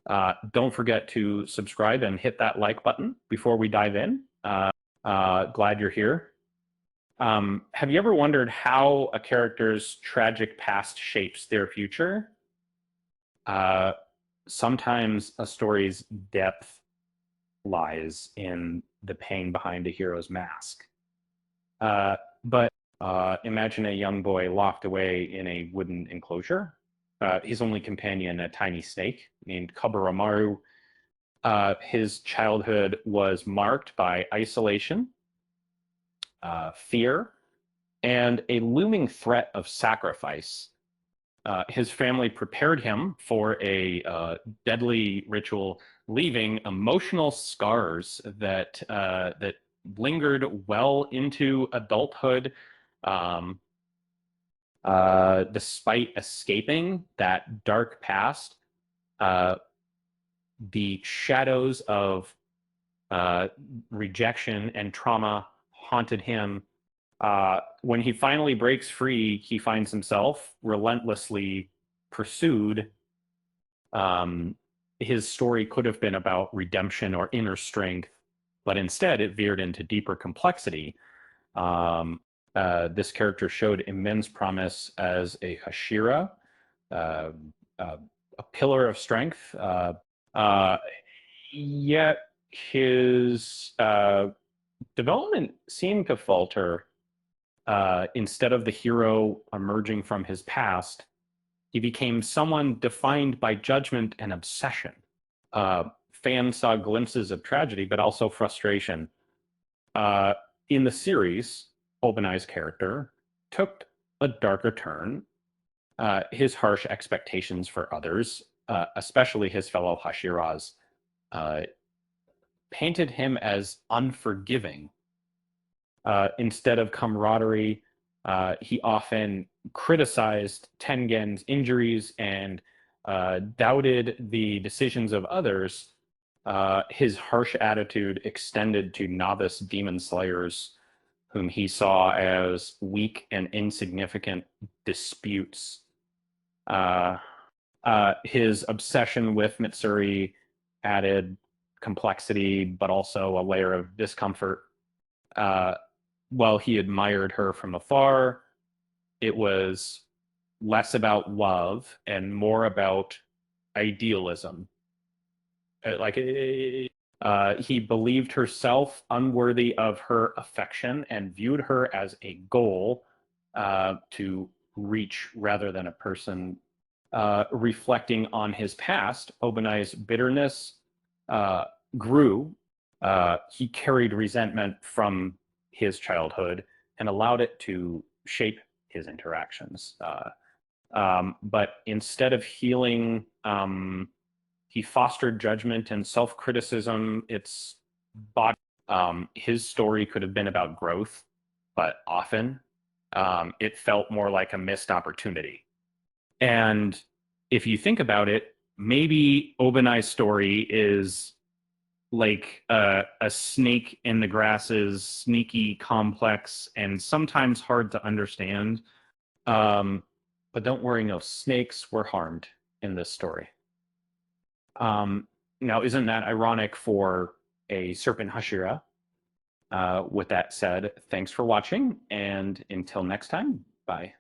Don't forget to subscribe and hit that like button before we dive in. Glad you're here. Have you ever wondered how a character's tragic past shapes their future? Uh, Sometimes a story's depth lies in the pain behind a hero's mask. But imagine a young boy locked away in a wooden enclosure. His only companion, a tiny snake named Kaburamaru. His childhood was marked by isolation, fear, and a looming threat of sacrifice. His family prepared him for a deadly ritual, leaving emotional scars that lingered well into adulthood. Um, Despite escaping that dark past, uh, the shadows of uh, rejection and trauma haunted him. When he finally breaks free, he finds himself relentlessly pursued. Um, his story could have been about redemption or inner strength, but instead it veered into deeper complexity. Um, this character showed immense promise as a Hashira, uh, uh, a pillar of strength. Uh, Yet his development seemed to falter. Instead of the hero emerging from his past, he became someone defined by judgment and obsession. Uh, Fans saw glimpses of tragedy, but also frustration. Uh, in the series, Obanai's character took a darker turn. His harsh expectations for others, especially his fellow Hashiras, uh, painted him as unforgiving. Instead of camaraderie, he often criticized Tengen's injuries and doubted the decisions of others. His harsh attitude extended to novice demon slayers, whom he saw as weak and insignificant disputes. Uh, his obsession with Mitsuri added complexity, but also a layer of discomfort. Uh, while he admired her from afar, it was less about love and more about idealism. He believed herself unworthy of her affection and viewed her as a goal to reach rather than a person. Reflecting on his past, Obanai's bitterness uh, grew. He carried resentment from his childhood and allowed it to shape his interactions. But instead of healing, he fostered judgment and self-criticism. It's body. His story could have been about growth, but often it felt more like a missed opportunity. And if you think about it, maybe Obanai's story is like a snake in the grasses, sneaky, complex, and sometimes hard to understand. Um, but don't worry, no snakes were harmed in this story. Um, Now, isn't that ironic for a serpent Hashira? With that said, thanks for watching, and until next time, bye.